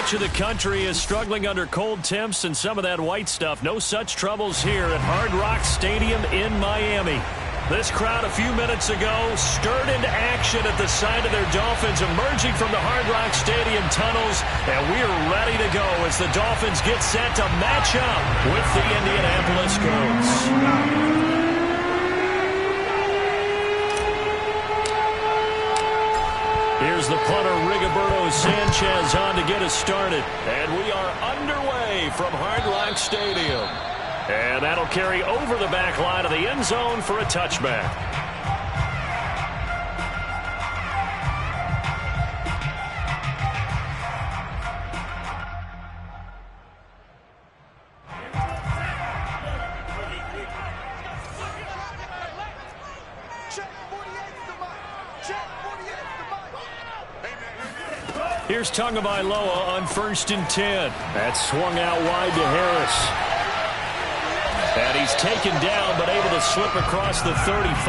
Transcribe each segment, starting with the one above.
Much of the country is struggling under cold temps and some of that white stuff. No such troubles here at Hard Rock Stadium in Miami. This crowd a few minutes ago stirred into action at the side of their Dolphins emerging from the Hard Rock Stadium tunnels, and we're ready to go as the Dolphins get set to match up with the Indianapolis Colts. Here's the punter, Rigoberto Sanchez, on to get us started. And we are underway from Hard Rock Stadium. And that'll carry over the back line of the end zone for a touchback. Here's Tagovailoa on 1st and 10. That's swung out wide to Harris. And he's taken down, but able to slip across the 35.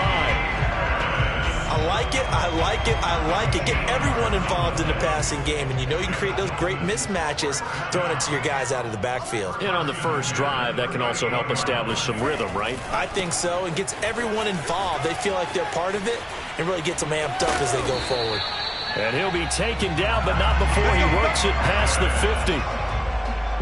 I like it, I like it, I like it. Get everyone involved in the passing game, and you know you can create those great mismatches throwing it to your guys out of the backfield. And on the first drive, that can also help establish some rhythm, right? I think so. It gets everyone involved. They feel like they're part of it, and really gets them amped up as they go forward. And he'll be taken down, but not before he works it past the 50.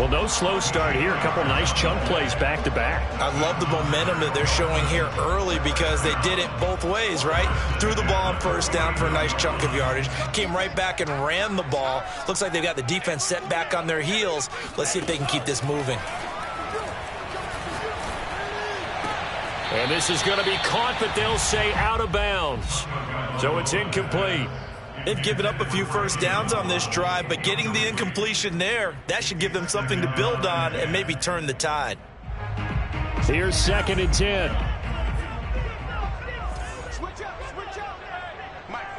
Well, no slow start here. A couple nice chunk plays back-to-back. I love the momentum that they're showing here early because they did it both ways, right? Threw the ball on 1st down for a nice chunk of yardage. Came right back and ran the ball. Looks like they've got the defense set back on their heels. Let's see if they can keep this moving. And this is going to be caught, but they'll say out of bounds. So it's incomplete. They've given up a few 1st downs on this drive, but getting the incompletion there, that should give them something to build on and maybe turn the tide. Here's 2nd and 10. Switch up. Mike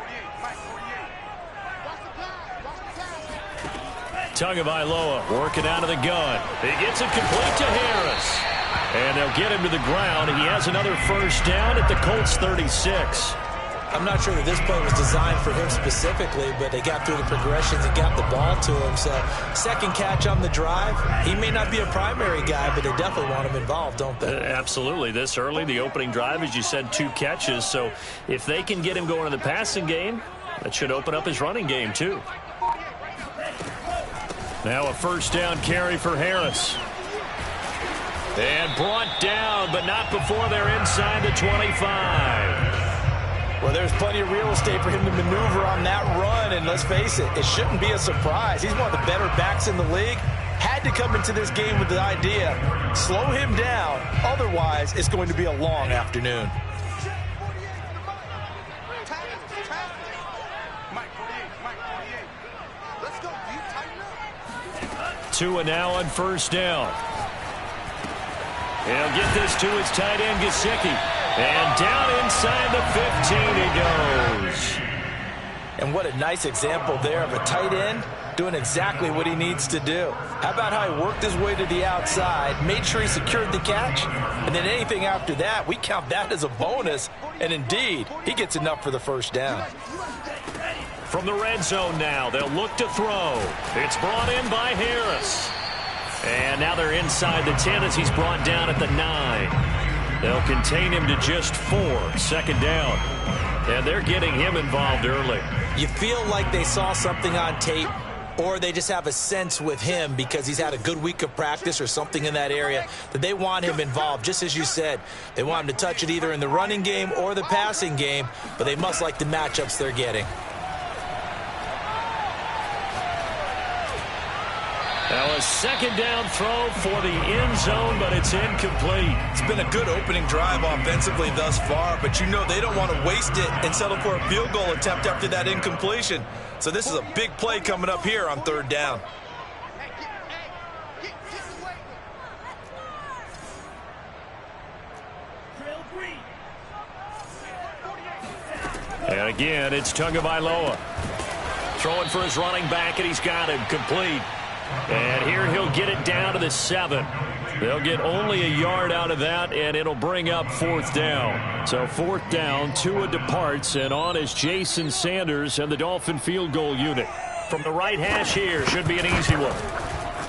48. Tagovailoa working out of the gun. He gets it complete to Harris. And they'll get him to the ground. He has another 1st down at the Colts 36. I'm not sure that this play was designed for him specifically, but they got through the progressions and got the ball to him. So, 2nd catch on the drive. He may not be a primary guy, but they definitely want him involved, don't they? Absolutely. This early, the opening drive, as you said, 2 catches. So, if they can get him going in the passing game, that should open up his running game, too. Now a 1st down carry for Harris. And brought down, but not before they're inside the 25. Well, there's plenty of real estate for him to maneuver on that run, and let's face it, it shouldn't be a surprise. He's one of the better backs in the league. Had to come into this game with the idea, slow him down, otherwise it's going to be a long afternoon. Tua now on 1st down. He'll get this to his tight end, Gesicki. And down inside the 15 he goes. And what a nice example there of a tight end doing exactly what he needs to do. How about how he worked his way to the outside, made sure he secured the catch, and then anything after that, we count that as a bonus. And indeed, he gets enough for the 1st down. From the red zone now, they'll look to throw. It's brought in by Harris. And now they're inside the 10 as he's brought down at the 9. They'll contain him to just 4. 2nd down. And they're getting him involved early. You feel like they saw something on tape, or they just have a sense with him because he's had a good week of practice or something in that area that they want him involved. Just as you said, they want him to touch it either in the running game or the passing game, but they must like the matchups they're getting. Now a 2nd down throw for the end zone, but it's incomplete. It's been a good opening drive offensively thus far, but you know they don't want to waste it and settle for a field goal attempt after that incompletion. So this is a big play coming up here on 3rd down. And again, it's Tagovailoa. Throwing for his running back, and he's got him complete. And here he'll get it down to the 7. They'll get only a yard out of that, and it'll bring up 4th down. So 4th down, Tua departs, and on is Jason Sanders and the Dolphin field goal unit. From the right hash here, should be an easy one.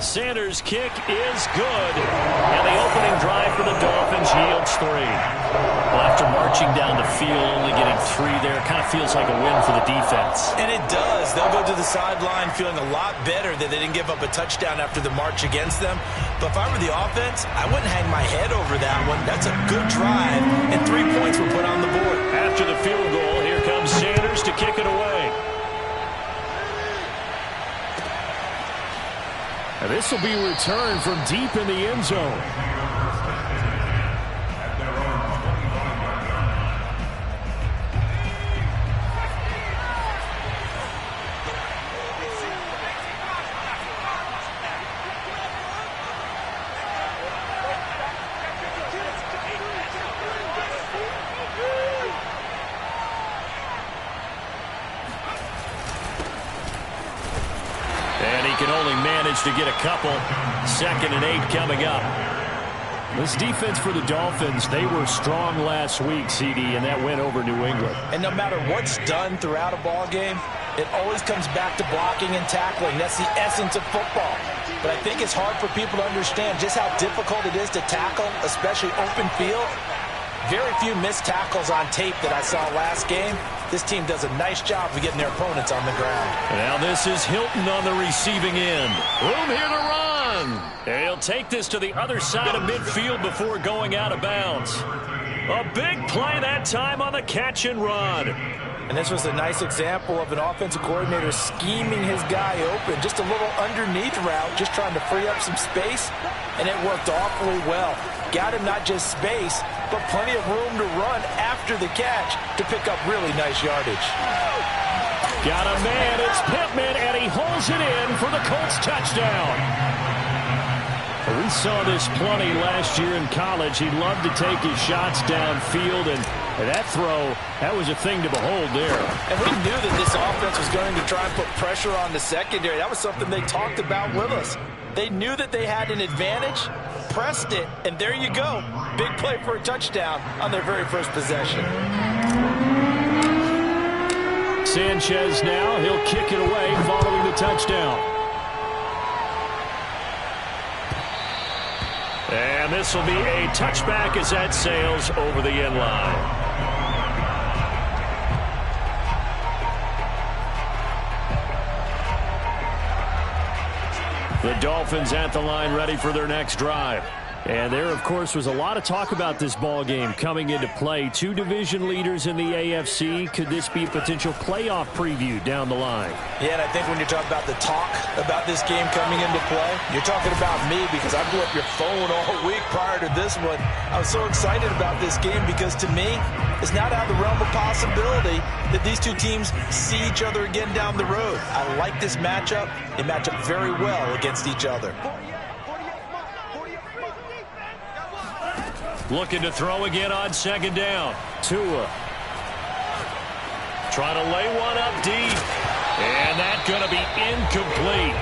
Sanders' kick is good, and the opening drive for the Dolphins yields 3. Well, after marching down the field, only getting 3 there, kind of feels like a win for the defense. And it does. They'll go to the sideline feeling a lot better that they didn't give up a touchdown after the march against them. But if I were the offense, I wouldn't hang my head over that one. That's a good drive, and 3 points were put on the board. After the field goal, here comes Sanders to kick it away. And this will be returned from deep in the end zone. To get a couple. 2nd and 8 coming up. This defense for the Dolphins, they were strong last week, CD, and that went over New England. And no matter what's done throughout a ball game, it always comes back to blocking and tackling. That's the essence of football. But I think it's hard for people to understand just how difficult it is to tackle, especially open field. Very few missed tackles on tape that I saw last game. This team does a nice job of getting their opponents on the ground. Now this is Hilton on the receiving end. Room here to run. And he'll take this to the other side of midfield before going out of bounds. A big play that time on the catch and run. And this was a nice example of an offensive coordinator scheming his guy open. Just a little underneath route, just trying to free up some space. And it worked awfully well. Got him not just space, but plenty of room to run after the catch to pick up really nice yardage. Got a man, it's Pittman, and he holds it in for the Colts touchdown. We saw this plenty last year in college. He loved to take his shots downfield, and that throw, that was a thing to behold there. And we knew that this offense was going to try and put pressure on the secondary. That was something they talked about with us. They knew that they had an advantage, pressed it, and there you go. Big play for a touchdown on their very first possession. Sanchez now, he'll kick it away following the touchdown. And this will be a touchback as that sails over the end line. The Dolphins at the line ready for their next drive. And there, of course, was a lot of talk about this ball game coming into play. 2 division leaders in the AFC. Could this be a potential playoff preview down the line? Yeah, and I think when you're talking about the talk about this game coming into play, you're talking about me because I blew up your phone all week prior to this one. I was so excited about this game because, to me, it's not out of the realm of possibility that these two teams see each other again down the road. I like this matchup. They match up very well against each other. Looking to throw again on 2nd down. Tua. Trying to lay one up deep. And that's going to be incomplete.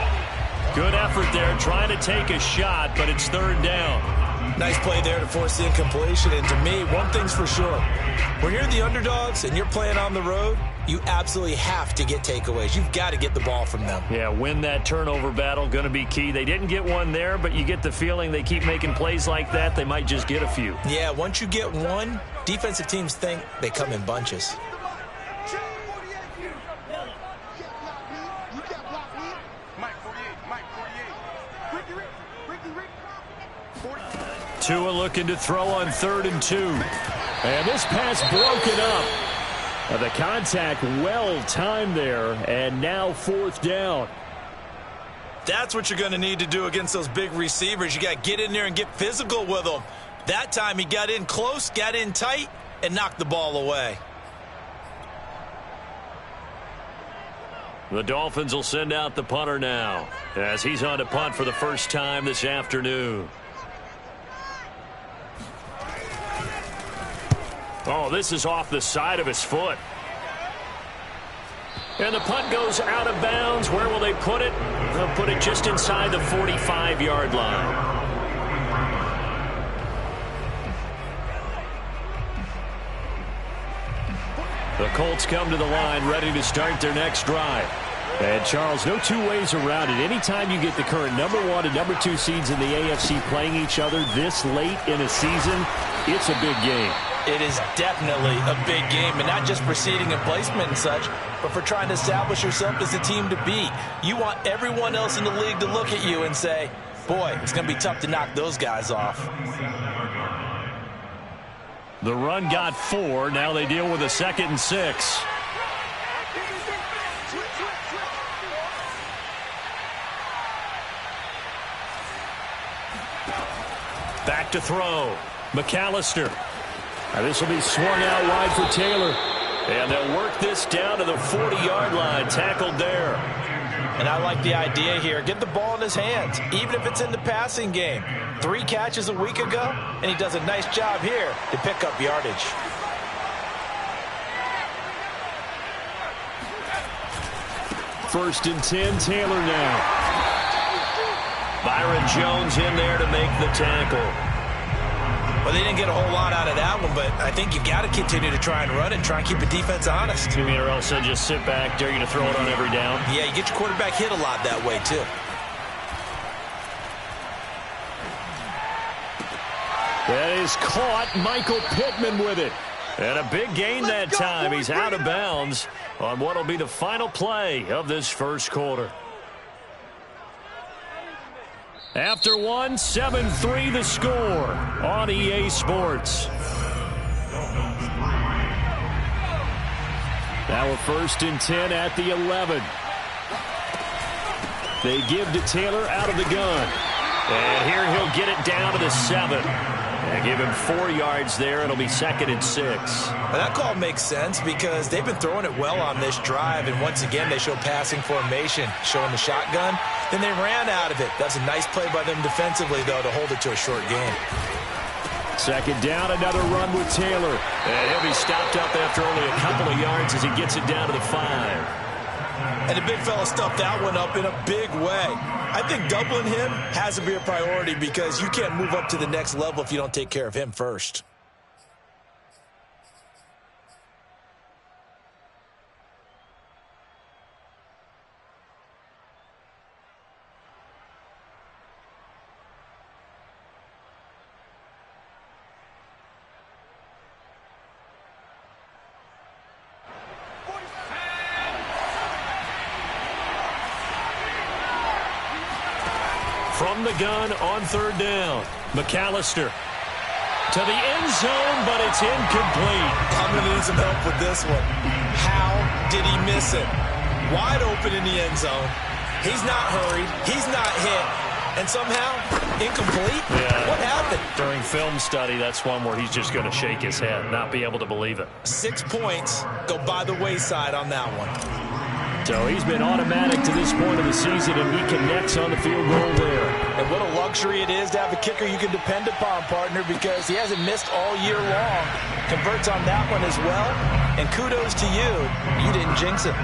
Good effort there trying to take a shot, but it's 3rd down. Nice play there to force the incompletion. And to me, one thing's for sure. When you're the underdogs and you're playing on the road, you absolutely have to get takeaways. You've got to get the ball from them. Yeah, win that turnover battle, going to be key. They didn't get one there, but you get the feeling they keep making plays like that, they might just get a few. Yeah, once you get one, defensive teams think they come in bunches. Tua looking to throw on 3rd and 2. And this pass broken up. The contact well timed there, and now 4th down. That's what you're going to need to do against those big receivers. You got to get in there and get physical with them. That time he got in close, got in tight, and knocked the ball away. The Dolphins will send out the punter now as he's on to punt for the first time this afternoon. Oh, this is off the side of his foot. And the punt goes out of bounds. Where will they put it? They'll put it just inside the 45-yard line. The Colts come to the line ready to start their next drive. And, Charles, no two ways around it. Anytime you get the current #1 and #2 seeds in the AFC playing each other this late in a season, it's a big game. It is definitely a big game, and not just for seeding and placement and such, but for trying to establish yourself as a team to beat. You want everyone else in the league to look at you and say, boy, it's going to be tough to knock those guys off. The run got 4. Now they deal with a 2nd and 6. Back to throw. McAllister. Now this will be swung out wide for Taylor. And they'll work this down to the 40-yard line. Tackled there. And I like the idea here. Get the ball in his hands, even if it's in the passing game. 3 catches a week ago, and he does a nice job here to pick up yardage. First and 10, Taylor now. Byron Jones in there to make the tackle. Well, they didn't get a whole lot out of that one, but I think you've got to continue to try and run it and try and keep the defense honest. You mean, or else they'll just sit back, dare you to throw it on every down? Yeah, you get your quarterback hit a lot that way, too. That is caught. Michael Pittman with it. And a big gain that time. He's out of bounds on what will be the final play of this first quarter. After 1, 7-3 the score on EA Sports. Now a first and 10 at the 11. They give to Taylor out of the gun. And here he'll get it down to the 7. And give him 4 yards there. It'll be 2nd and 6. Well, that call makes sense because they've been throwing it well on this drive. And once again, they show passing formation, showing the shotgun. Then they ran out of it. That's a nice play by them defensively, though, to hold it to a short game. 2nd down, another run with Taylor. And he'll be stopped up after only a couple of yards as he gets it down to the 5. And the big fella stuffed that one up in a big way. I think doubling him has to be a priority because you can't move up to the next level if you don't take care of him first. From the gun on 3rd down. McAllister to the end zone, but it's incomplete. I'm going to need some help with this one. How did he miss it? Wide open in the end zone. He's not hurried. He's not hit. And somehow, incomplete? Yeah. What happened? During film study, that's one where he's just going to shake his head, not be able to believe it. 6 points go by the wayside on that one. So he's been automatic to this point of the season, and he connects on the field goal there. And what a luxury it is to have a kicker you can depend upon, partner, because he hasn't missed all year long. Converts on that one as well. And kudos to you. You didn't jinx it.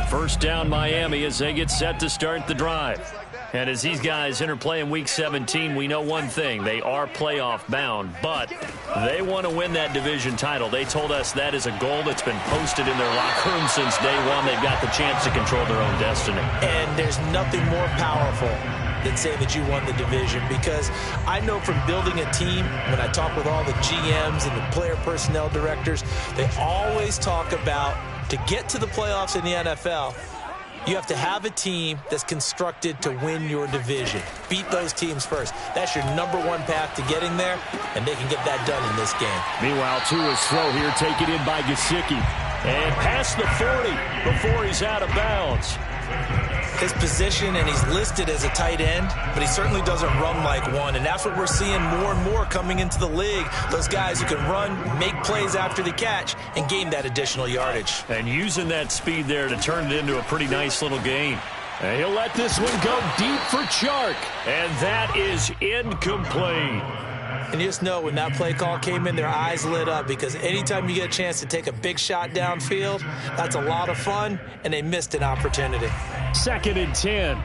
First down, Miami, as they get set to start the drive. And as these guys interplay in Week 17, we know one thing. They are playoff bound, but they want to win that division title. They told us that is a goal that's been posted in their locker room since day one. They've got the chance to control their own destiny. And there's nothing more powerful than saying that you won the division, because I know from building a team, when I talk with all the GMs and the player personnel directors, they always talk about to get to the playoffs in the NFL, you have to have a team that's constructed to win your division. Beat those teams first. That's your #1 path to getting there, and they can get that done in this game. Meanwhile, Tua's throw here taken in by Gesicki. And past the 40 before he's out of bounds. His position, and he's listed as a tight end, but he certainly doesn't run like one, and that's what we're seeing more and more coming into the league. Those guys who can run, make plays after the catch, and gain that additional yardage. And using that speed there to turn it into a pretty nice little gain. And he'll let this one go deep for Chark, and that is incomplete. And you just know when that play call came in, their eyes lit up, because anytime you get a chance to take a big shot downfield, that's a lot of fun, and they missed an opportunity. 2nd and 10.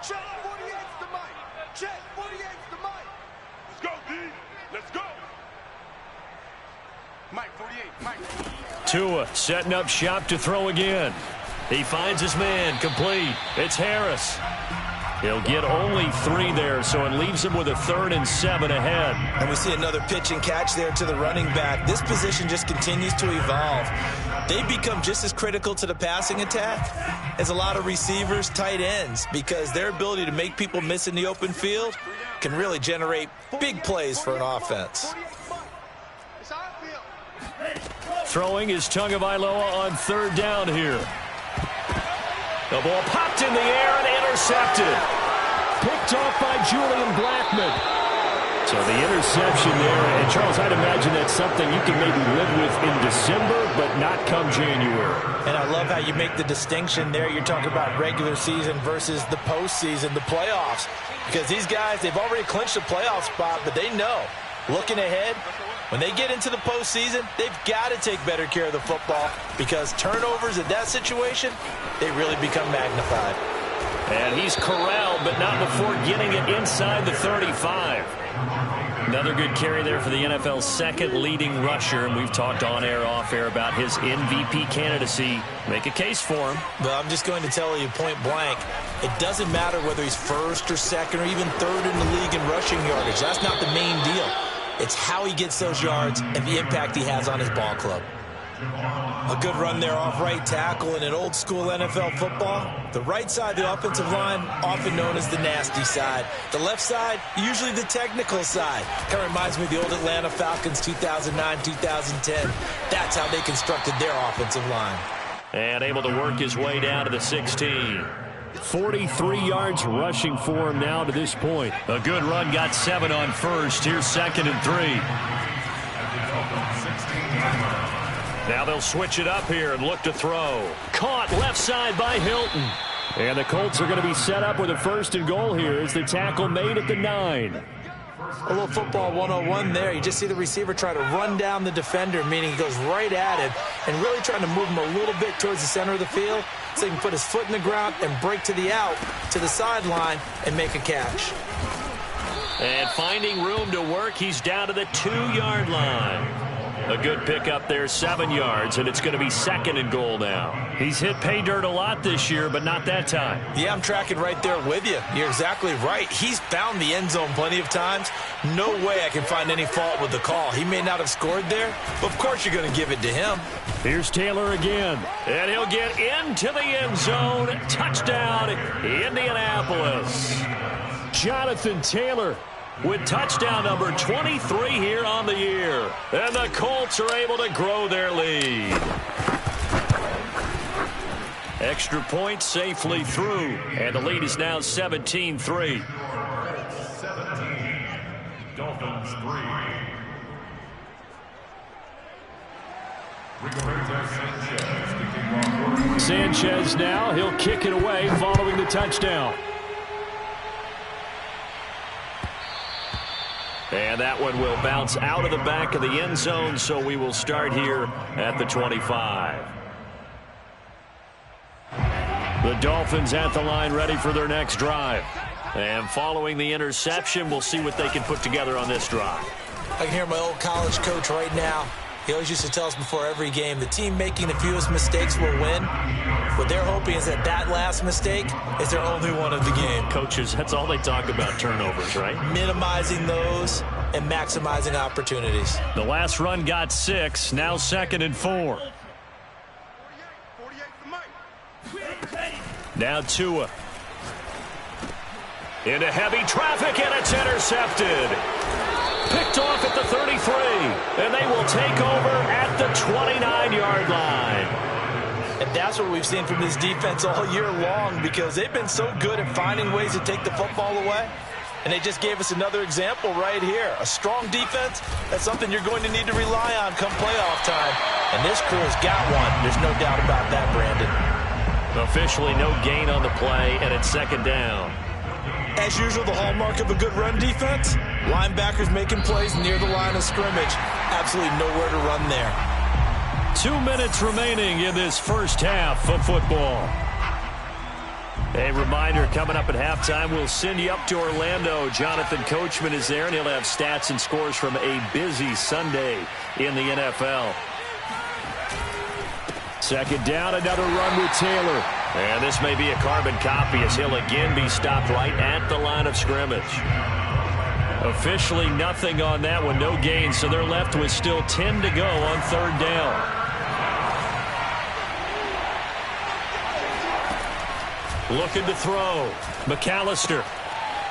Check 48's the mic. Check 48's the mic. Let's go, D. Mike, 48. Mike. Tua setting up shop to throw again. He finds his man, complete. It's Harris. He'll get only 3 there, so it leaves him with a 3rd and 7 ahead. And we see another pitch and catch there to the running back. This position just continues to evolve. They become just as critical to the passing attack as a lot of receivers, tight ends, because their ability to make people miss in the open field can really generate big plays for an offense. Throwing is Tagovailoa on 3rd down here. The ball popped in the air and intercepted. Picked off by Julian Blackmon. So the interception there, and Charles, I'd imagine that's something you can maybe live with in December, but not come January. And I love how you make the distinction there. You're talking about regular season versus the postseason, the playoffs. Because these guys, they've already clinched a playoff spot, but they know, looking ahead, when they get into the postseason, they've got to take better care of the football because turnovers in that situation, they really become magnified. And he's corralled, but not before getting it inside the 35. Another good carry there for the NFL's 2nd leading rusher, and we've talked on air, off air about his MVP candidacy. Make a case for him. Well, I'm just going to tell you point blank, it doesn't matter whether he's 1st or 2nd or even 3rd in the league in rushing yardage. That's not the main deal. It's how he gets those yards and the impact he has on his ball club. A good run there off right tackle in an old-school NFL football. The right side of the offensive line, often known as the nasty side. The left side, usually the technical side. Kind of reminds me of the old Atlanta Falcons 2009-2010. That's how they constructed their offensive line. And able to work his way down to the 16. 43 yards rushing for him now to this point. A good run, got 7 on 1st. Here's 2nd and 3. Now they'll switch it up here and look to throw. Caught left side by Hilton. And the Colts are going to be set up with a 1st and goal here as the tackle made at the 9. A little football 101 there. You just see the receiver try to run down the defender, meaning he goes right at him and really trying to move him a little bit towards the center of the field so he can put his foot in the ground and break to the out, to the sideline, and make a catch. And finding room to work, he's down to the 2-yard line. A good pickup there, 7 yards, and it's going to be 2nd and goal now. He's hit pay dirt a lot this year, but not that time. Yeah, I'm tracking right there with you. You're exactly right. He's found the end zone plenty of times. No way I can find any fault with the call. He may not have scored there, but of course you're going to give it to him. Here's Taylor again, and he'll get into the end zone. Touchdown, Indianapolis. Jonathan Taylor with touchdown number 23 here on the year. And the Colts are able to grow their lead. Extra point safely through, and the lead is now 17-3. 17, Dolphins 3. Sanchez now, he'll kick it away following the touchdown. And that one will bounce out of the back of the end zone, so we will start here at the 25. The Dolphins at the line ready for their next drive. And following the interception, we'll see what they can put together on this drive. I can hear my old college coach right now. He always used to tell us before every game, the team making the fewest mistakes will win. What they're hoping is that last mistake is their only one of the game. Coaches, that's all they talk about, turnovers, right? Minimizing those and maximizing opportunities. The last run got 6, now 2nd and 4. 48 for Mike. Now Tua. Into heavy traffic, and it's intercepted. Picked off at the 33, and they will take over at the 29-yard line. And that's what we've seen from this defense all year long, because they've been so good at finding ways to take the football away. And they just gave us another example right here. A strong defense, that's something you're going to need to rely on come playoff time. And this crew has got one. There's no doubt about that, Brandon. Officially no gain on the play, and it's 2nd down. As usual, the hallmark of a good run defense, linebackers making plays near the line of scrimmage. Absolutely nowhere to run there. 2 minutes remaining in this first half of football. A reminder, coming up at halftime, we'll send you up to Orlando. Jonathan Coachman is there, and he'll have stats and scores from a busy Sunday in the NFL. Second down, another run with Taylor. And this may be a carbon copy as he'll again be stopped right at the line of scrimmage. Officially nothing on that one, no gain, so they're left with still 10 to go on third down. Looking to throw. McAllister.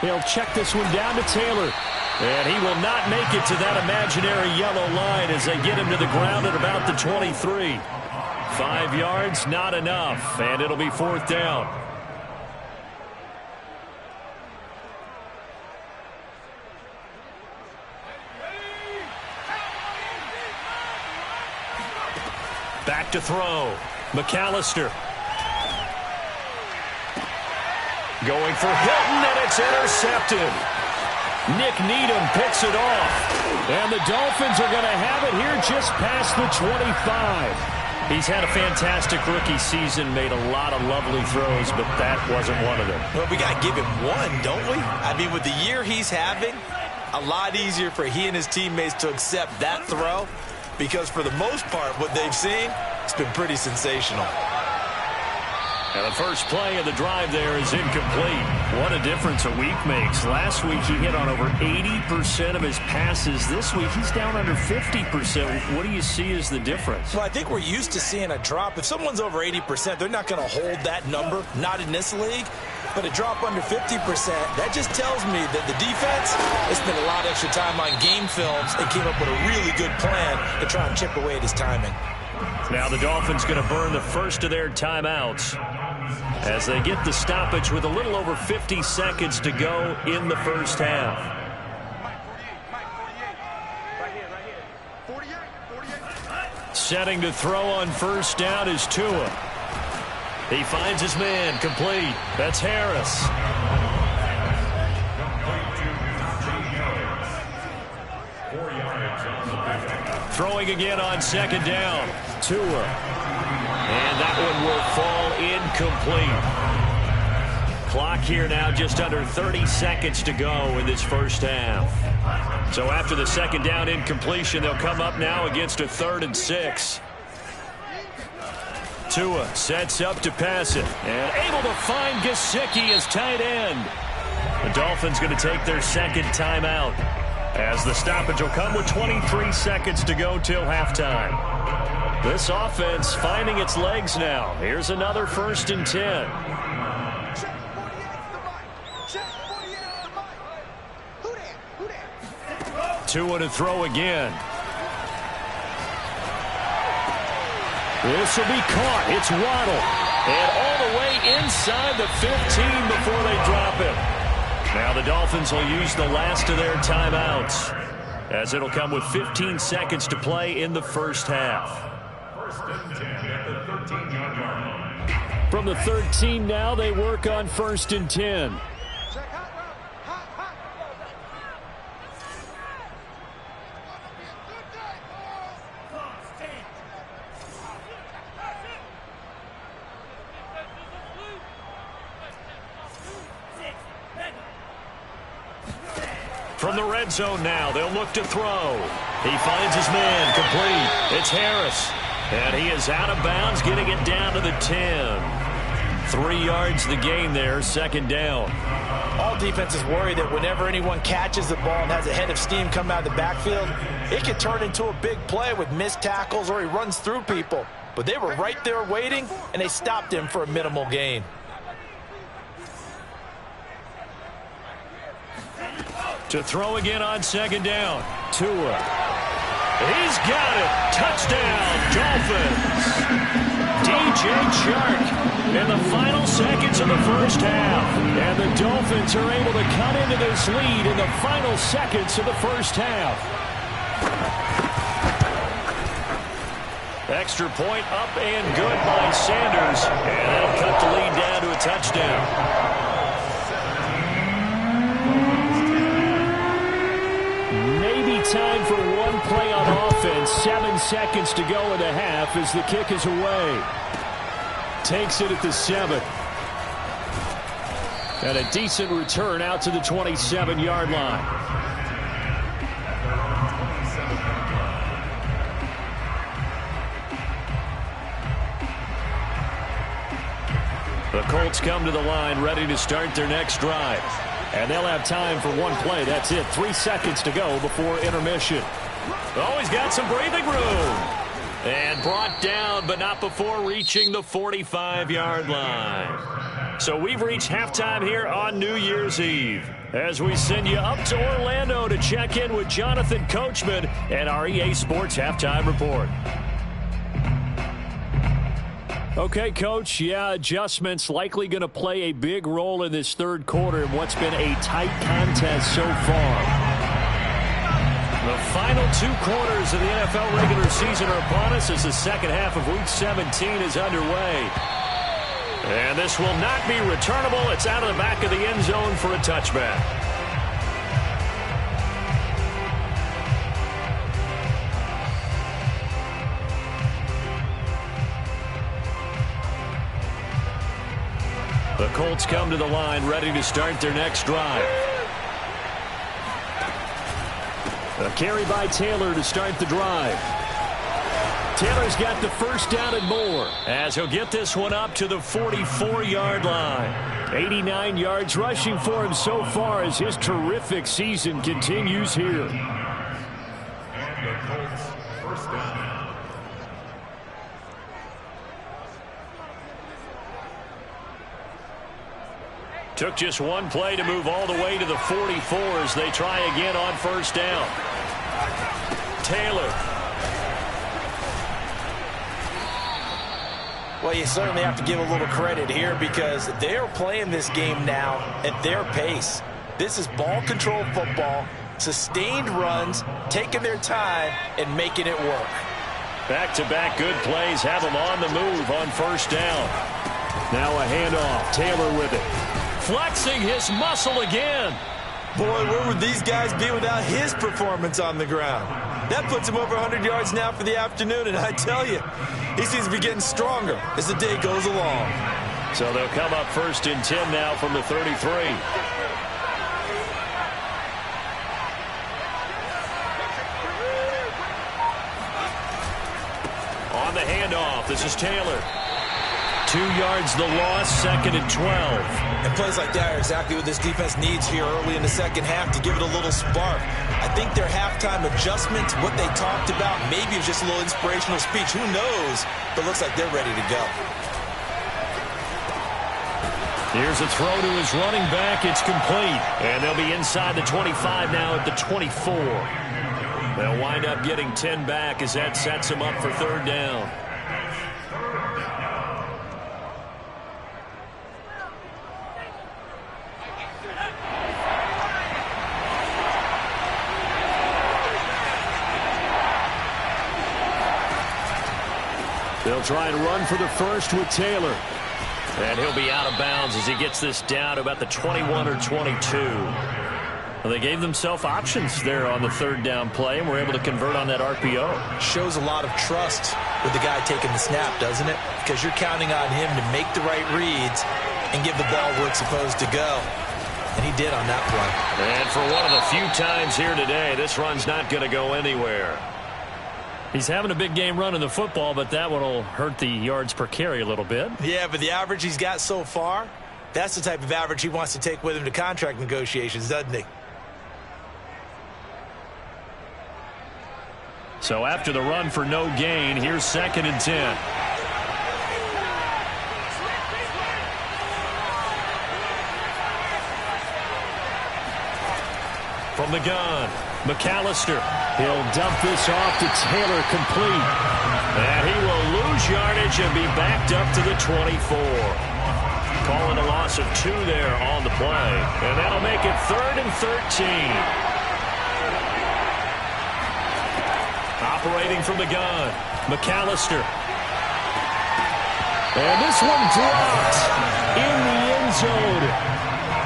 He'll check this one down to Taylor. And he will not make it to that imaginary yellow line as they get him to the ground at about the 23. 5 yards, not enough, and it'll be fourth down. Back to throw. McAllister. Going for Hilton, and it's intercepted. Nick Needham picks it off. And the Dolphins are going to have it here just past the 25. He's had a fantastic rookie season, made a lot of lovely throws, but that wasn't one of them. Well, we got to give him one, don't we? I mean, with the year he's having, a lot easier for he and his teammates to accept that throw because for the most part, what they've seen, it's been pretty sensational. And the first play of the drive there is incomplete. What a difference a week makes. Last week he hit on over 80% of his passes. This week he's down under 50%. What do you see as the difference? Well, I think we're used to seeing a drop. If someone's over 80%, they're not going to hold that number, not in this league. But a drop under 50%, that just tells me that the defense has spent a lot of extra time on game films and came up with a really good plan to try and chip away at his timing. Now the Dolphins going to burn the first of their timeouts as they get the stoppage with a little over 50 seconds to go in the first half. Setting to throw on first down is Tua. He finds his man, complete. That's Harris. Throwing again on second down. Tua. And that one will fall incomplete. Clock here now just under 30 seconds to go in this first half. So after the second down incompletion, they'll come up now against a 3rd and 6. Tua sets up to pass it. And able to find Gesicki as tight end. The Dolphins going to take their second timeout, as the stoppage will come with 23 seconds to go till halftime. This offense finding its legs now. Here's another 1st and 10. Tua to throw again. This will be caught. It's Waddle. And all the way inside the 15 before they drop him. Now the Dolphins will use the last of their timeouts, as it'll come with 15 seconds to play in the first half. From the 13 now, they work on 1st and 10. From the red zone now, they'll look to throw. He finds his man, complete. It's Harris. And he is out of bounds, getting it down to the 10. 3 yards the gain there, second down. All defenses worry that whenever anyone catches the ball and has a head of steam come out of the backfield, it can turn into a big play with missed tackles or he runs through people. But they were right there waiting, and they stopped him for a minimal gain. To throw again on second down. Tua. He's got it. Touchdown, Dolphins. DJ Chark in the final seconds of the first half. And the Dolphins are able to cut into this lead in the final seconds of the first half. Extra point up and good by Sanders. And that'll cut the lead down to a touchdown. Time for one play on offense. 7 seconds to go in the half as the kick is away. Takes it at the 7. And a decent return out to the 27-yard line. The Colts come to the line ready to start their next drive. And they'll have time for one play. That's it. 3 seconds to go before intermission. Oh, he's got some breathing room. And brought down, but not before reaching the 45-yard line. So we've reached halftime here on New Year's Eve, as we send you up to Orlando to check in with Jonathan Coachman and our EA Sports Halftime Report. Okay, Coach, adjustments likely going to play a big role in this third quarter in what's been a tight contest so far. The final 2 quarters of the NFL regular season are upon us as the second half of Week 17 is underway. And this will not be returnable. It's out of the back of the end zone for a touchback. The Colts come to the line ready to start their next drive. A carry by Taylor to start the drive. Taylor's got the first down and more, as he'll get this one up to the 44-yard line. 89 yards rushing for him so far as his terrific season continues here. And the Colts first down. Took just one play to move all the way to the 44 as they try again on first down. Taylor. Well, you certainly have to give a little credit here because they're playing this game now at their pace. This is ball control football, sustained runs, taking their time, and making it work. Back-to-back good plays have them on the move on first down. Now a handoff. Taylor with it. Flexing his muscle again. Boy, where would these guys be without his performance on the ground? That puts him over 100 yards now for the afternoon, and I tell you, he seems to be getting stronger as the day goes along. So they'll come up first and 10 now from the 33. On the handoff, this is Taylor. 2 yards the loss, second and 12. And plays like that are exactly what this defense needs here early in the second half to give it a little spark. I think their halftime adjustment, what they talked about, maybe it was just a little inspirational speech. Who knows? But it looks like they're ready to go. Here's a throw to his running back. It's complete. And they'll be inside the 25 now at the 24. They'll wind up getting 10 back as that sets them up for third down. They'll try and run for the first with Taylor. And he'll be out of bounds as he gets this down to about the 21 or 22. Well, they gave themselves options there on the third down play and were able to convert on that RPO. Shows a lot of trust with the guy taking the snap, doesn't it? Because you're counting on him to make the right reads and give the ball where it's supposed to go. And he did on that play. And for one of the few times here today, this run's not going to go anywhere. He's having a big game running the football, but that one will hurt the yards per carry a little bit. Yeah, but the average he's got so far, that's the type of average he wants to take with him to contract negotiations, doesn't he? So after the run for no gain, here's second and 10. From the gun, McAllister. He'll dump this off to Taylor, complete. And he will lose yardage and be backed up to the 24. Calling a loss of 2 there on the play. And that'll make it third and 13. Operating from the gun, McAllister. And this one dropped in the end zone.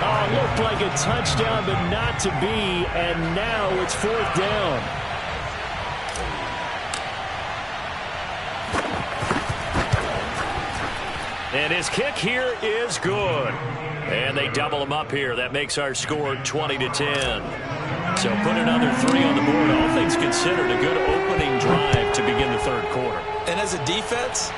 Oh, looked like a touchdown, but not to be, and now it's fourth down. And his kick here is good. And they double him up here. That makes our score 20-10. So put another 3 on the board. All things considered, a good opening drive to begin the third quarter. And as a defense,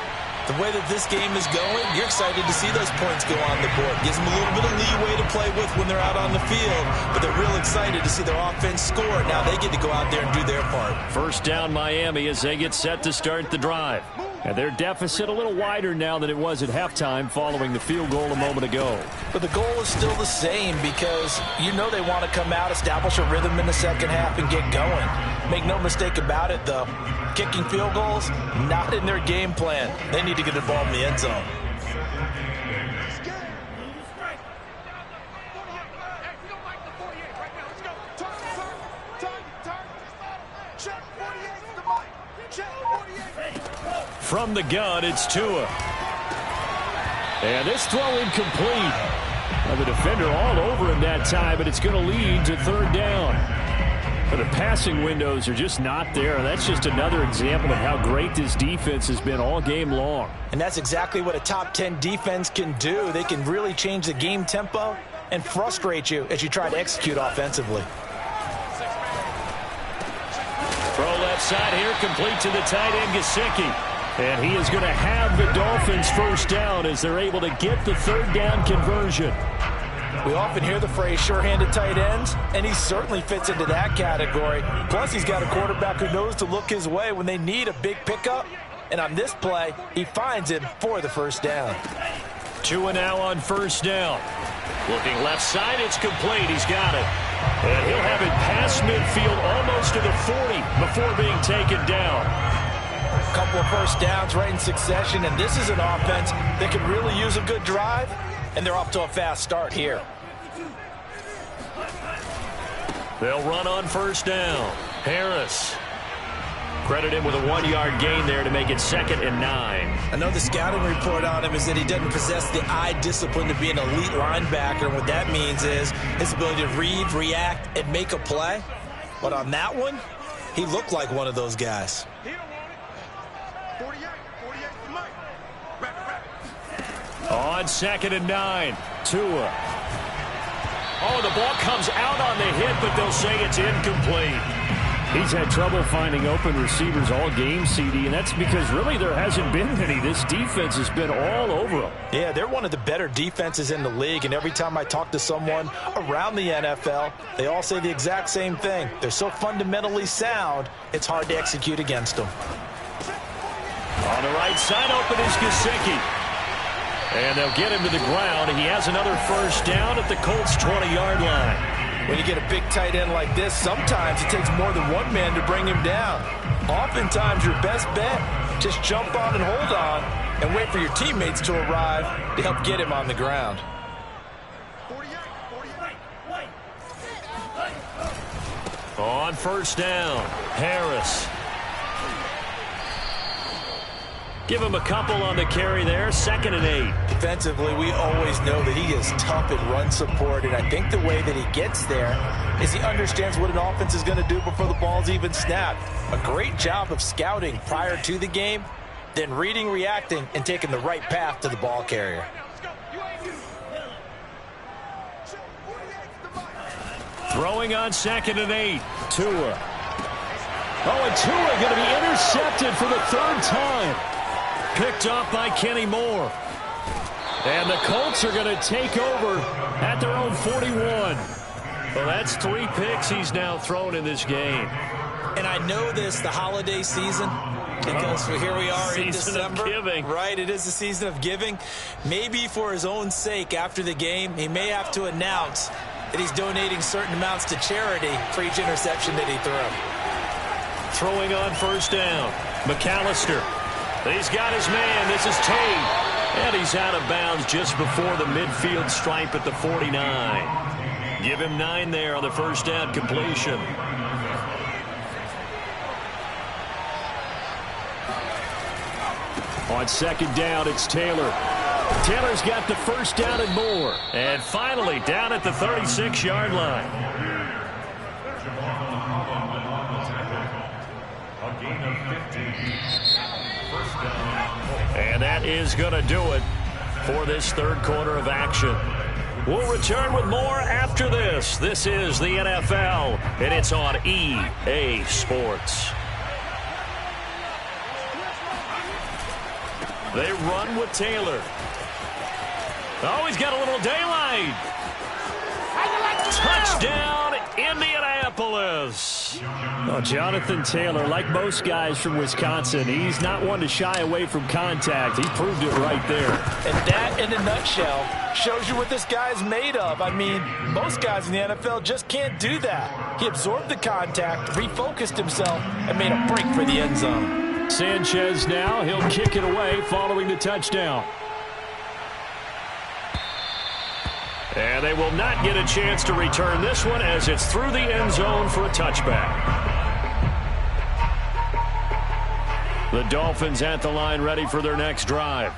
the way that this game is going, you're excited to see those points go on the board. Gives them a little bit of leeway to play with when they're out on the field, but they're real excited to see their offense score. Now they get to go out there and do their part. First down Miami as they get set to start the drive. And their deficit a little wider now than it was at halftime following the field goal a moment ago. But the goal is still the same because you know they want to come out, establish a rhythm in the second half, and get going. Make no mistake about it, though. Kicking field goals, not in their game plan. They need to get the ball in the end zone. From the gun, it's Tua. And this throw incomplete. Well, the defender all over him that time, but it's going to lead to third down. But the passing windows are just not there. And that's just another example of how great this defense has been all game long. And that's exactly what a top 10 defense can do. They can really change the game tempo and frustrate you as you try to execute offensively. Throw left side here, complete to the tight end, Gesicki. And he is going to have the Dolphins first down as they're able to get the third down conversion. We often hear the phrase sure-handed tight ends, and he certainly fits into that category. Plus, he's got a quarterback who knows to look his way when they need a big pickup. And on this play, he finds him for the first down. Tua now on first down. Looking left side, it's complete. He's got it. And he'll have it past midfield almost to the 40 before being taken down. A couple of first downs right in succession, and this is an offense that can really use a good drive, and they're off to a fast start here. They'll run on first down. Harris. Credit him with a 1-yard gain there to make it 2nd and 9. I know the scouting report on him is that he doesn't possess the eye discipline to be an elite linebacker, and what that means is his ability to read, react, and make a play. But on that one, he looked like one of those guys. 48 to Mike. On 2nd and 9, Tua. Oh, the ball comes out on the hit, but they'll say it's incomplete. He's had trouble finding open receivers all game, CD, and that's because really there hasn't been any. This defense has been all over them. Yeah, they're one of the better defenses in the league, and every time I talk to someone around the NFL, they all say the exact same thing. They're so fundamentally sound, it's hard to execute against them. On the right side, open is Gesicki. And they'll get him to the ground. He has another first down at the Colts' 20-yard line. When you get a big tight end like this, sometimes it takes more than one man to bring him down. Oftentimes, your best bet, just jump on and hold on and wait for your teammates to arrive to help get him on the ground. On first down, Harris. Give him a couple on the carry there, 2nd and 8. Defensively, we always know that he is tough in run support, and I think the way that he gets there is he understands what an offense is going to do before the ball's even snapped. A great job of scouting prior to the game, then reading, reacting, and taking the right path to the ball carrier. Throwing on 2nd and 8, Tua. Oh, and Tua going to be intercepted for the 3rd time. Picked off by Kenny Moore. And the Colts are going to take over at their own 41. Well, that's 3 picks he's now thrown in this game. And I know this, the holiday season, because here we are in December. Season of giving. Right, it is the season of giving. Maybe for his own sake after the game, he may have to announce that he's donating certain amounts to charity for each interception that he threw. Throwing on first down, McAllister. He's got his man. This is Tate. And he's out of bounds just before the midfield stripe at the 49. Give him 9 there on the first down completion. On 2nd down, it's Taylor. Taylor's got the first down and more. And finally down at the 36-yard line. A gain of 15. First down. And that is going to do it for this third quarter of action. We'll return with more after this. This is the NFL, and it's on EA Sports. They run with Taylor. Oh, he's got a little daylight. Touchdown, Indianapolis. Well, Jonathan Taylor, like most guys from Wisconsin, he's not one to shy away from contact. He proved it right there. And that, in a nutshell, shows you what this guy's made of. I mean, most guys in the NFL just can't do that. He absorbed the contact, refocused himself, and made a break for the end zone. Sanchez now, he'll kick it away following the touchdown. And they will not get a chance to return this one as it's through the end zone for a touchback. The Dolphins at the line ready for their next drive.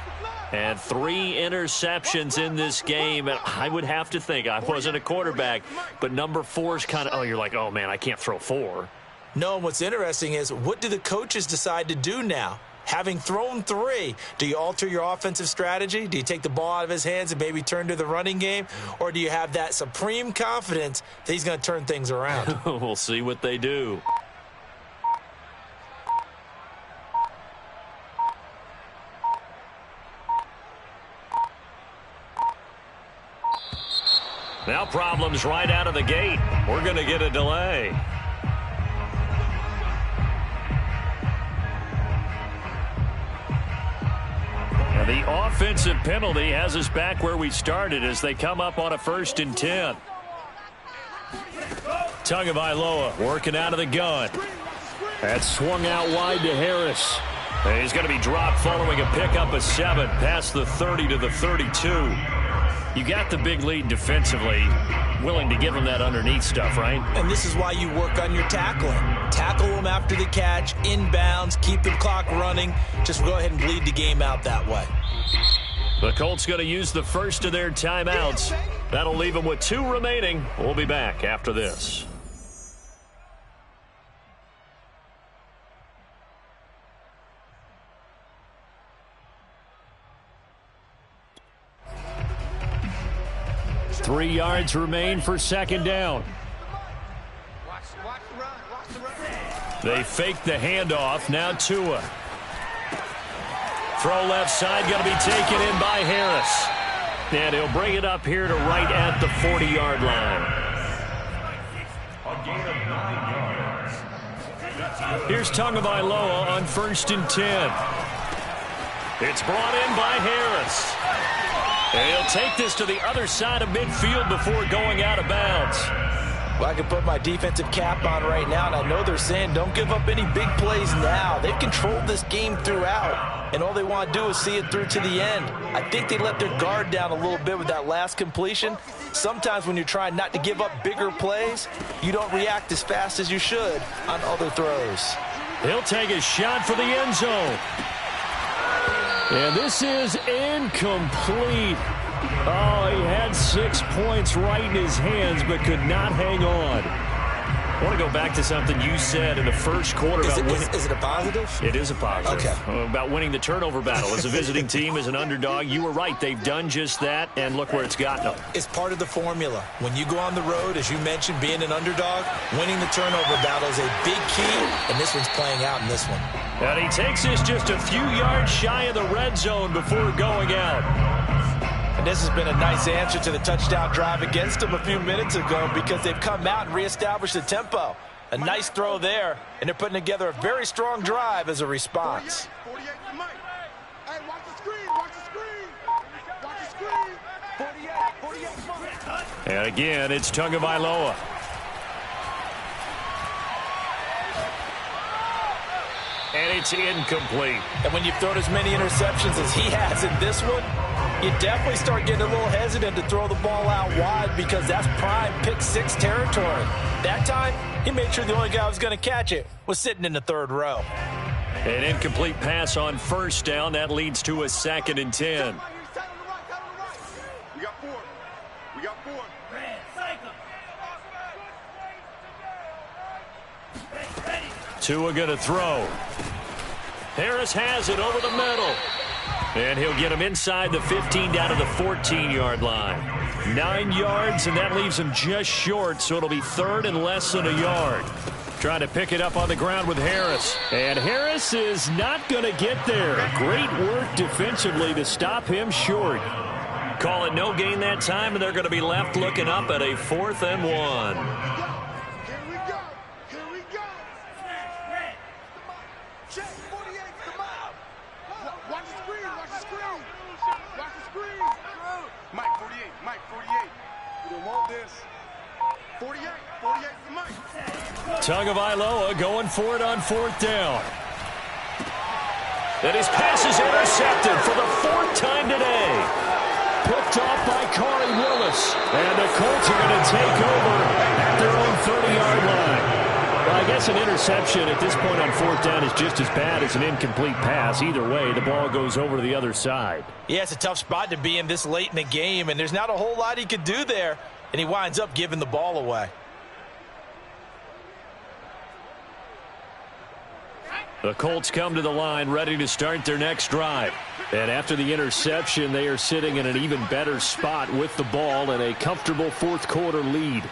And 3 interceptions in this game. And I would have to think, I wasn't a quarterback, but number 4 is kind of, oh, you're like, oh, man, I can't throw 4. No, what's interesting is what do the coaches decide to do now? Having thrown 3, do you alter your offensive strategy? Do you take the ball out of his hands and maybe turn to the running game? Or do you have that supreme confidence that he's going to turn things around? We'll see what they do. Now problems right out of the gate. We're going to get a delay. The offensive penalty has us back where we started as they come up on a 1st and 10. Tagovailoa working out of the gun. That's swung out wide to Harris. And he's going to be dropped following a pickup of 7 past the 30 to the 32. You got the big lead defensively. Willing to give him that underneath stuff, right? And this is why you work on your tackling. Tackle him after the catch, inbounds, keep the clock running. Just go ahead and bleed the game out that way. The Colts going to use the first of their timeouts. That'll leave them with 2 remaining. We'll be back after this. Three yards remain for 2nd down. They fake the handoff. Now Tua. Throw left side, going to be taken in by Harris. And he'll bring it up here to right at the 40-yard line. A gain of 9 yards. Here's Tagovailoa on 1st and 10. It's brought in by Harris. And he'll take this to the other side of midfield before going out of bounds. Well, I can put my defensive cap on right now, and I know they're saying don't give up any big plays now. They've controlled this game throughout, and all they want to do is see it through to the end. I think they let their guard down a little bit with that last completion. Sometimes when you're trying not to give up bigger plays, you don't react as fast as you should on other throws. He'll take a shot for the end zone. And this is incomplete. Oh, he had 6 points right in his hands, but could not hang on. I want to go back to something you said in the first quarter. Is it a positive? It is a positive. Okay. About winning the turnover battle. As a visiting team, as an underdog, you were right. They've done just that, and look where it's gotten them. It's part of the formula. When you go on the road, as you mentioned, being an underdog, winning the turnover battle is a big key, and this one's playing out in this one. And he takes this just a few yards shy of the red zone before going out. And this has been a nice answer to the touchdown drive against them a few minutes ago because they've come out and reestablished the tempo. A nice throw there, and they're putting together a very strong drive as a response. 48 to Mike. Hey, watch the screen, watch the screen. Watch the screen. 48 Mike. And again, it's Tagovailoa. And it's incomplete. And when you've thrown as many interceptions as he has in this one, you definitely start getting a little hesitant to throw the ball out wide because that's prime pick-6 territory. That time, he made sure the only guy who was going to catch it was sitting in the 3rd row. An incomplete pass on 1st down. That leads to a 2nd and 10. We got 4. We got 4. Tua going to throw. Harris has it over the middle. And he'll get him inside the 15 down to the 14-yard line. 9 yards, and that leaves him just short, so it'll be third and less than a yard. Trying to pick it up on the ground with Harris. And Harris is not going to get there. Great work defensively to stop him short. Call it no gain that time, and they're going to be left looking up at a 4th and 1. Here we go. Here we go. Check 48. Come on. Watch the screen. Watch the screen. Watch the screen. Mike 48. Mike 48. We don't want this. 48. 48 for Mike. Tagovailoa going for it on 4th down. And his pass is intercepted for the 4th time today. Picked off by Corey Willis. And the Colts are going to take over at their own 30-yard line. Well, I guess an interception at this point on 4th down is just as bad as an incomplete pass. Either way, the ball goes over to the other side. Yeah, it's a tough spot to be in this late in the game, and there's not a whole lot he could do there. And he winds up giving the ball away. The Colts come to the line ready to start their next drive. And after the interception, they are sitting in an even better spot with the ball and a comfortable 4th quarter lead.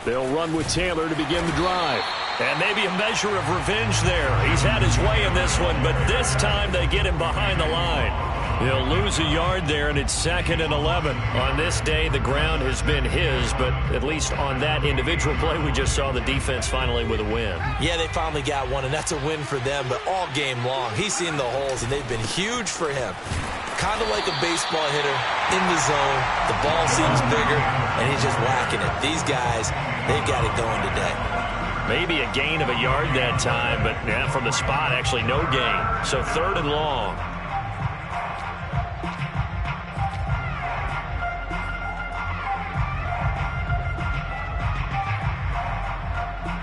They'll run with Taylor to begin the drive. And maybe a measure of revenge there. He's had his way in this one, but this time they get him behind the line. He'll lose a yard there, and it's 2nd and 11. On this day, the ground has been his, but at least on that individual play, we just saw the defense finally with a win. Yeah, they finally got one, and that's a win for them, but all game long, he's seen the holes, and they've been huge for him. Kind of like a baseball hitter in the zone. The ball seems bigger, and he's just whacking it. These guys, they've got it going today. Maybe a gain of a yard that time, but yeah, from the spot, actually no gain. So 3rd and long.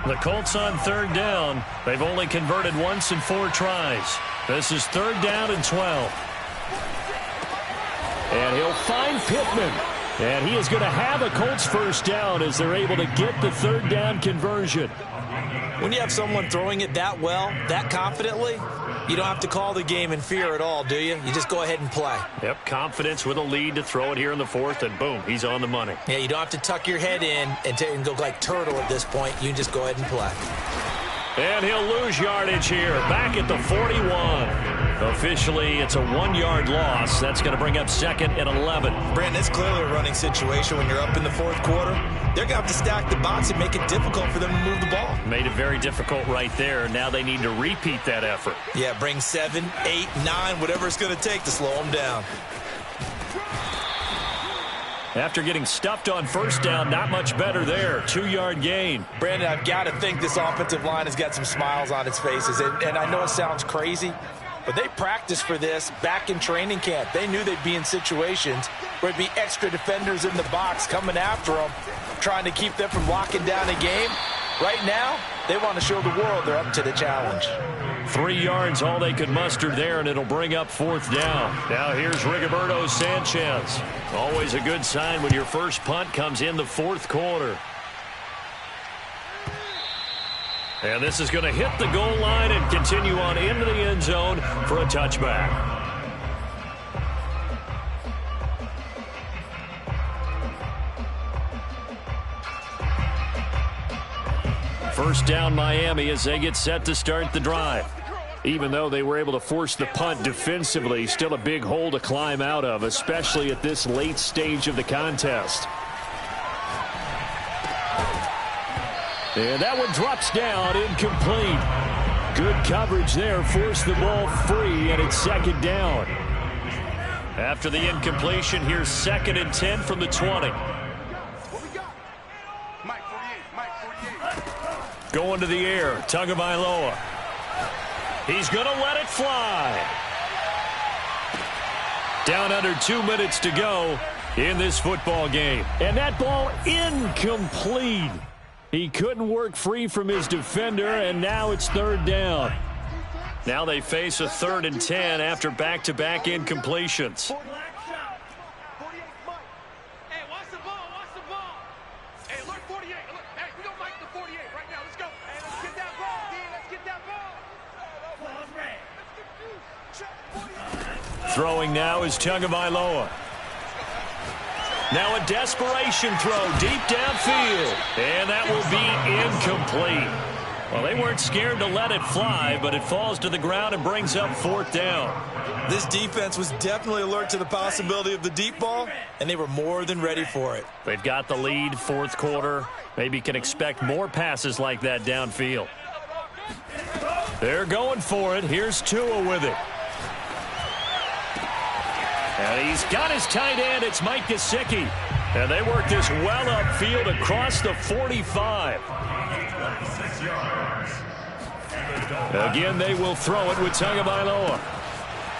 The Colts on 3rd down. They've only converted once in 4 tries. This is 3rd down and 12. And he'll find Pittman. And he is going to have a Colts 1st down as they're able to get the 3rd down conversion. When you have someone throwing it that well, that confidently, you don't have to call the game in fear at all, do you? You just go ahead and play. Yep, confidence with a lead to throw it here in the 4th, and boom, he's on the money. Yeah, you don't have to tuck your head in and go like turtle at this point. You can just go ahead and play. And he'll lose yardage here, back at the 41. Officially, it's a 1-yard loss. That's going to bring up 2nd and 11. Brandon, it's clearly a running situation when you're up in the 4th quarter. They're going to have to stack the box and make it difficult for them to move the ball. Made it very difficult right there. Now they need to repeat that effort. Yeah, bring 7, 8, 9, whatever it's going to take to slow them down. After getting stuffed on 1st down, not much better there. 2-yard gain. Brandon, I've got to think this offensive line has got some smiles on its faces. And I know it sounds crazy, but they practiced for this back in training camp. They knew they'd be in situations where it'd be extra defenders in the box coming after them, trying to keep them from locking down a game. Right now, they want to show the world they're up to the challenge. 3 yards, all they could muster there, and it'll bring up 4th down. Now here's Rigoberto Sanchez. Always a good sign when your first punt comes in the 4th quarter. And this is going to hit the goal line and continue on into the end zone for a touchback. First down Miami as they get set to start the drive. Even though they were able to force the punt defensively, still a big hole to climb out of, especially at this late stage of the contest. And that one drops down, incomplete. Good coverage there, forced the ball free, and it's 2nd down. After the incompletion, here's 2nd and 10 from the 20. Going to the air, Tagovailoa. He's going to let it fly. Down under 2 minutes to go in this football game. And that ball incomplete. He couldn't work free from his defender, and now it's 3rd down. Now they face a 3rd and 10 after back-to-back incompletions. Throwing now is Tagovailoa. Now a desperation throw deep downfield. And that will be incomplete. Well, they weren't scared to let it fly, but it falls to the ground and brings up 4th down. This defense was definitely alert to the possibility of the deep ball, and they were more than ready for it. They've got the lead, 4th quarter. Maybe can expect more passes like that downfield. They're going for it. Here's Tua with it. And he's got his tight end. It's Mike Gesicki. And they work this well upfield across the 45. Again, they will throw it with Tagovailoa.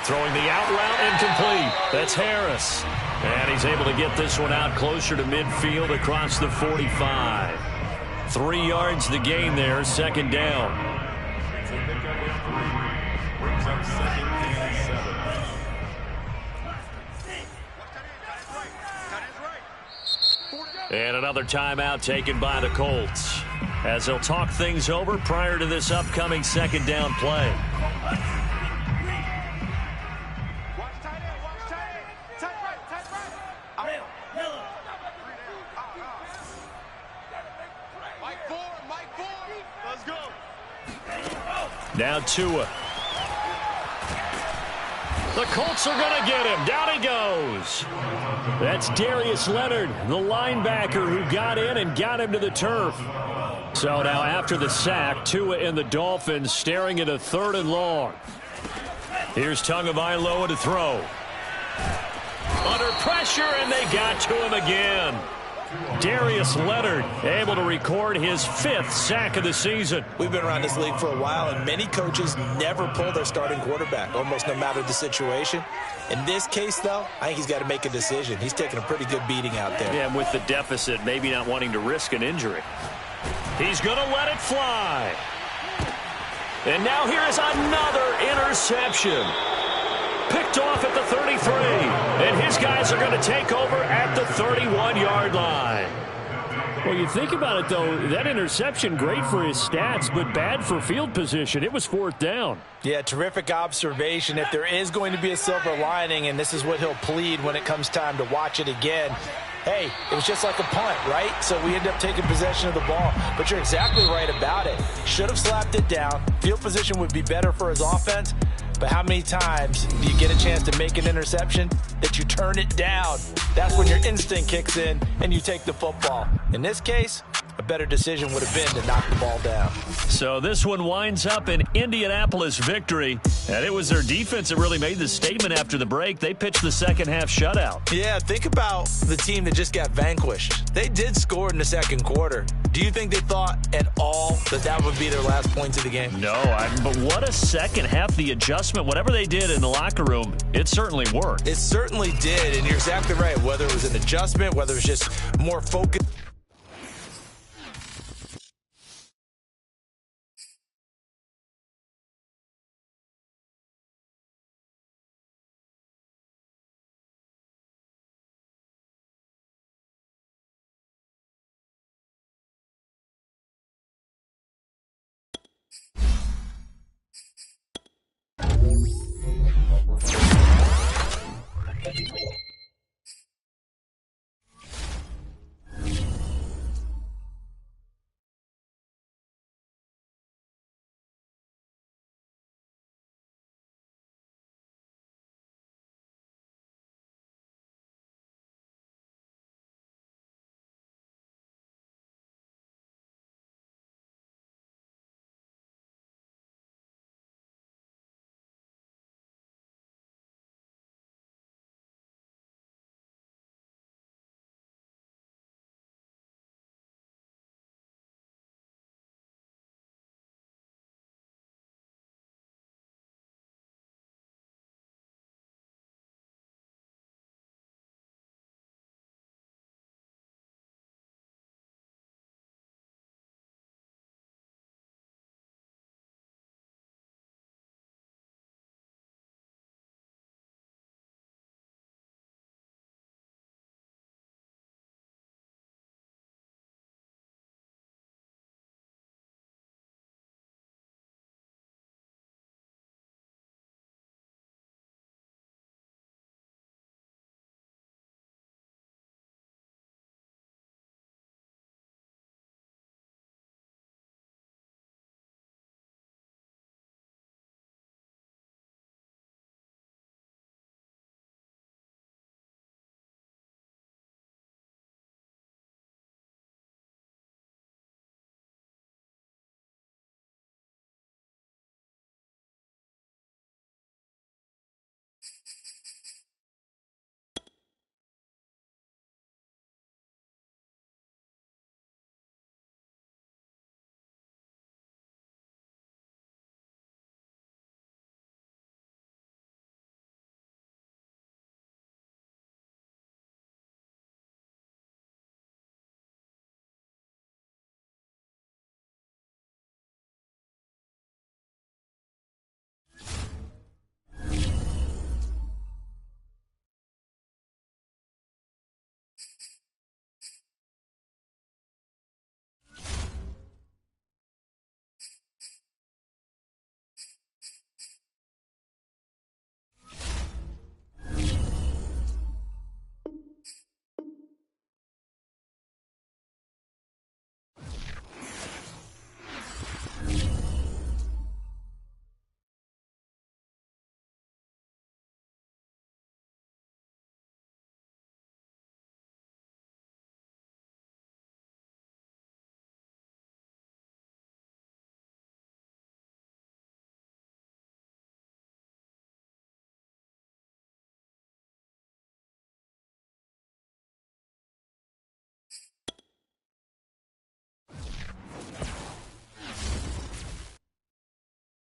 Throwing the out route incomplete. That's Harris. And he's able to get this one out closer to midfield across the 45. 3 yards the gain there, 2nd down. And another timeout taken by the Colts, as they'll talk things over prior to this upcoming 2nd down play. Now Tua. The Colts are going to get him. Down he goes. That's Darius Leonard, the linebacker who got in and got him to the turf. So now after the sack, Tua and the Dolphins staring at a 3rd and long. Here's Tagovailoa to throw. Under pressure, and they got to him again. Darius Leonard able to record his 5th sack of the season. We've been around this league for a while, and many coaches never pull their starting quarterback, almost no matter the situation. In this case, though, I think he's got to make a decision. He's taking a pretty good beating out there. Yeah, and with the deficit, maybe not wanting to risk an injury. He's going to let it fly. And now here is another interception. Picked off at the 33. And his guys are going to take over at the 31-yard line. Well, you think about it, though, that interception, great for his stats, but bad for field position. It was 4th down. Yeah, terrific observation. If there is going to be a silver lining, and this is what he'll plead when it comes time to watch it again, hey, it was just like a punt, right? So we end up taking possession of the ball. But you're exactly right about it. Should have slapped it down. Field position would be better for his offense. But how many times do you get a chance to make an interception that you turn it down? That's when your instinct kicks in and you take the football. In this case, a better decision would have been to knock the ball down. So this one winds up an Indianapolis victory, and it was their defense that really made the statement after the break. They pitched the second half shutout. Yeah, think about the team that just got vanquished. They did score in the 2nd quarter. Do you think they thought at all that that would be their last points of the game? No, but what a second half. The adjustment, whatever they did in the locker room, it certainly worked. It certainly did, and you're exactly right. Whether it was an adjustment, whether it was just more focus.